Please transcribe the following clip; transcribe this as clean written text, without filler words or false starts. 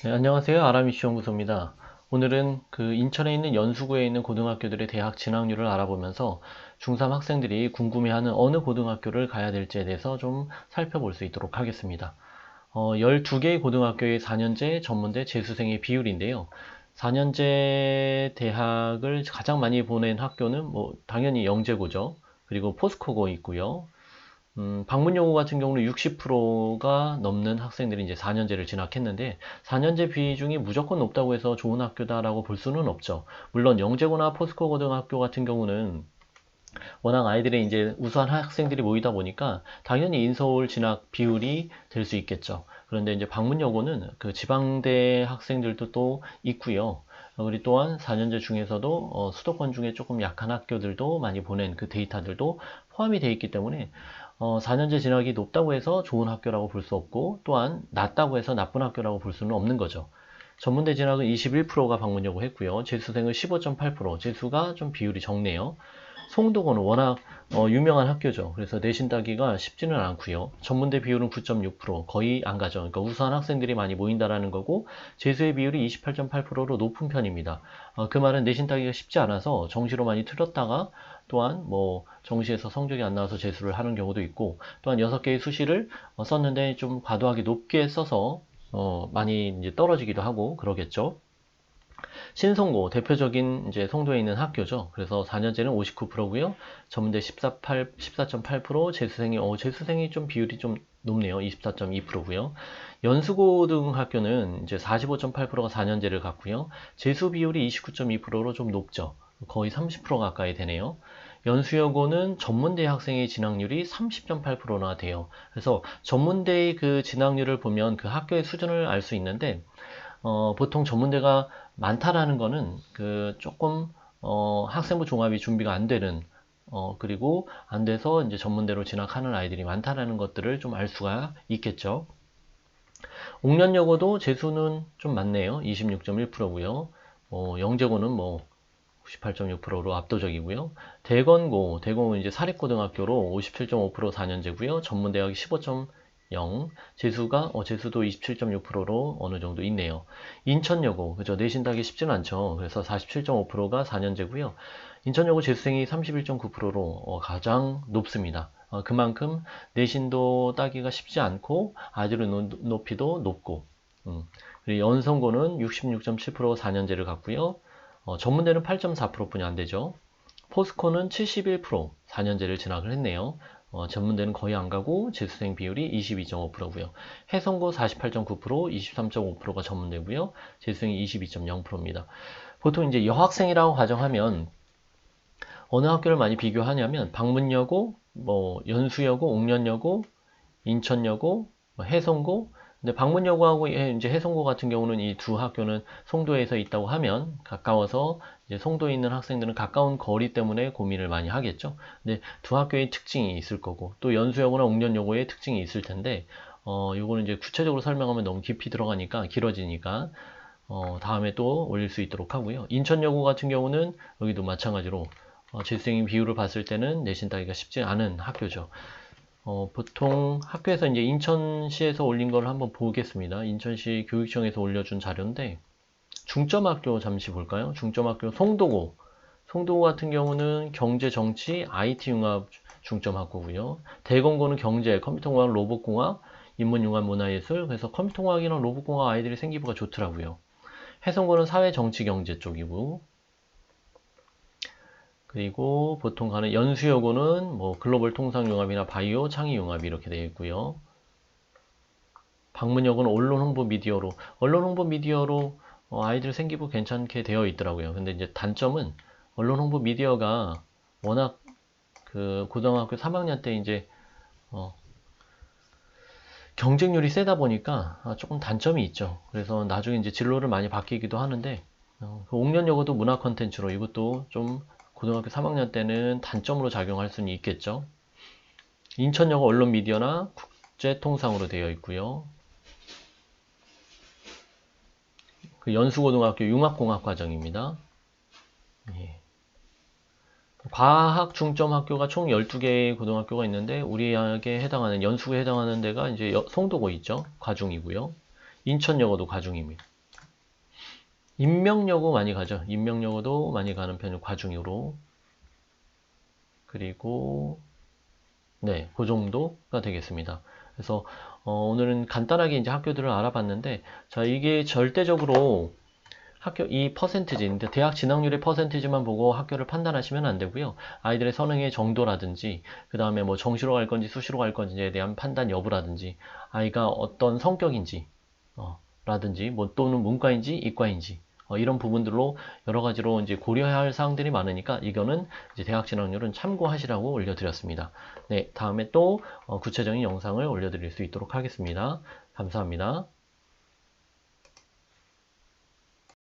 네, 안녕하세요. 아람이슈연구소입니다. 오늘은 인천에 있는 연수구에 있는 고등학교들의 대학 진학률을 알아보면서 중3 학생들이 궁금해하는 어느 고등학교를 가야 될지에 대해서 좀 살펴볼 수 있도록 하겠습니다. 12개의 고등학교의 4년제 전문대 재수생의 비율인데요. 4년제 대학을 가장 많이 보낸 학교는 당연히 영재고죠. 그리고 포스코고 있고요. 방문여고 같은 경우는 60%가 넘는 학생들이 이제 4년제를 진학했는데 4년제 비중이 무조건 높다고 해서 좋은 학교다라고 볼 수는 없죠. 물론 영재고나 포스코 고등학교 같은 경우는 워낙 아이들의 이제 우수한 학생들이 모이다 보니까 당연히 인서울 진학 비율이 될 수 있겠죠. 그런데 이제 방문여고는 그 지방대 학생들도 또 있고요. 그리고 또한 4년제 중에서도 수도권 중에 조금 약한 학교들도 많이 보낸 그 데이터들도 포함이 되어 있기 때문에 4년제 진학이 높다고 해서 좋은 학교라고 볼 수 없고 또한 낮다고 해서 나쁜 학교라고 볼 수는 없는 거죠. 전문대 진학은 21%가 방문여고 했고요. 재수생은 15.8%, 재수가 좀 비율이 적네요. 송도고는 워낙 유명한 학교죠. 그래서 내신 따기가 쉽지는 않고요. 전문대 비율은 9.6%, 거의 안 가죠. 그러니까 우수한 학생들이 많이 모인다라는 거고 재수의 비율이 28.8%로 높은 편입니다. 그 말은 내신 따기가 쉽지 않아서 정시로 많이 틀었다가 또한 정시에서 성적이 안 나와서 재수를 하는 경우도 있고 또한 6개의 수시를 썼는데 좀 과도하게 높게 써서 많이 이제 떨어지기도 하고 그러겠죠. 신송고 대표적인 이제 송도에 있는 학교죠. 그래서 4년제는 59%고요. 전문대 14.8%, 재수생이 좀 비율이 좀 높네요. 24.2%고요. 연수고등학교는 이제 45.8%가 4년제를 갖고요. 재수 비율이 29.2%로 좀 높죠. 거의 30% 가까이 되네요. 연수여고는 전문대 학생의 진학률이 30.8%나 돼요. 그래서 전문대의 그 진학률을 보면 그 학교의 수준을 알 수 있는데 보통 전문대가 많다라는 거는 조금 학생부 종합이 준비가 안 되는 그리고 안 돼서 이제 전문대로 진학하는 아이들이 많다라는 것들을 좀 알 수가 있겠죠. 옥년여고도 재수는 좀 많네요. 26.1%고요. 영재고는 98.6%로 압도적이고요. 대건은 이제 사립고등학교로 57.5% 4년제고요. 전문대학이 15.0, 재수도 27.6%로 어느 정도 있네요. 인천여고, 그죠? 내신 따기 쉽진 않죠. 그래서 47.5%가 4년제고요. 인천여고 재수생이 31.9%로 가장 높습니다. 그만큼 내신도 따기가 쉽지 않고 아이들의 높이도 높고 그리고 연성고는 66.7%가 4년제를 갖고요. 전문대는 8.4%뿐이 안 되죠. 포스코는 71% 4년제를 진학을 했네요. 전문대는 거의 안 가고 재수생 비율이 22.5%고요. 해성고 48.9%, 23.5%가 전문대고요. 재수생이 22.0%입니다. 보통 이제 여학생이라고 가정하면 어느 학교를 많이 비교하냐면 방문여고, 연수여고, 옥년여고, 인천여고, 해성고. 근데 방문여고하고 이제 해성고 같은 경우는 이 두 학교는 송도에서 있다고 하면 가까워서 이제 송도에 있는 학생들은 가까운 거리 때문에 고민을 많이 하겠죠. 근데 두 학교의 특징이 있을 거고 또 연수여고나 옥년여고의 특징이 있을 텐데 요거는 이제 구체적으로 설명하면 너무 깊이 들어가니까 길어지니까 다음에 또 올릴 수 있도록 하고요. 인천여고 같은 경우는 여기도 마찬가지로 재수생 비율을 봤을 때는 내신 따기가 쉽지 않은 학교죠. 보통 학교에서 이제 인천시에서 올린 걸 한번 보겠습니다. 인천시 교육청에서 올려준 자료인데, 중점학교 잠시 볼까요? 중점학교 송도고. 송도고 같은 경우는 경제, 정치, IT 융합 중점학교고요. 대건고는 경제, 컴퓨터공학, 로봇공학, 인문융합, 문화예술. 그래서 컴퓨터공학이랑 로봇공학 아이들이 생기부가 좋더라고요. 해성고는 사회, 정치, 경제 쪽이고, 그리고 보통 가는 연수여고는 글로벌 통상융합이나 바이오, 창의융합 이렇게 되어 있고요. 방문여고는 언론 홍보 미디어로 아이들 생기부 괜찮게 되어 있더라고요. 근데 이제 단점은 언론 홍보 미디어가 워낙 그 고등학교 3학년 때 이제 경쟁률이 세다 보니까 조금 단점이 있죠. 그래서 나중에 이제 진로를 많이 바뀌기도 하는데 그 옥년여고도 문화 컨텐츠로 이것도 좀 고등학교 3학년 때는 단점으로 작용할 수는 있겠죠. 인천여고 언론 미디어나 국제통상으로 되어 있고요. 그 연수고등학교 융합공학 과정입니다. 예. 과학 중점 학교가 총 12개의 고등학교가 있는데 우리에게 해당하는 연수에 해당하는 데가 이제 송도고 있죠. 과중이고요. 인천여고도 과중입니다. 인명여고 많이 가죠. 인명여고도 많이 가는 편이고 과중으로. 그리고 네, 그 정도가 되겠습니다. 그래서 오늘은 간단하게 이제 학교들을 알아봤는데, 자, 이게 절대적으로 학교 이 퍼센티지인데 대학 진학률의 퍼센티지만 보고 학교를 판단하시면 안 되고요. 아이들의 선행의 정도라든지 그 다음에 뭐 정시로 갈 건지 수시로 갈 건지에 대한 판단 여부라든지 아이가 어떤 성격인지 라든지 뭐 또는 문과인지 이과인지 이런 부분들로 여러 가지로 이제 고려해야 할 사항들이 많으니까 이거는 이제 대학 진학률은 참고하시라고 올려드렸습니다. 네, 다음에 또 구체적인 영상을 올려드릴 수 있도록 하겠습니다. 감사합니다.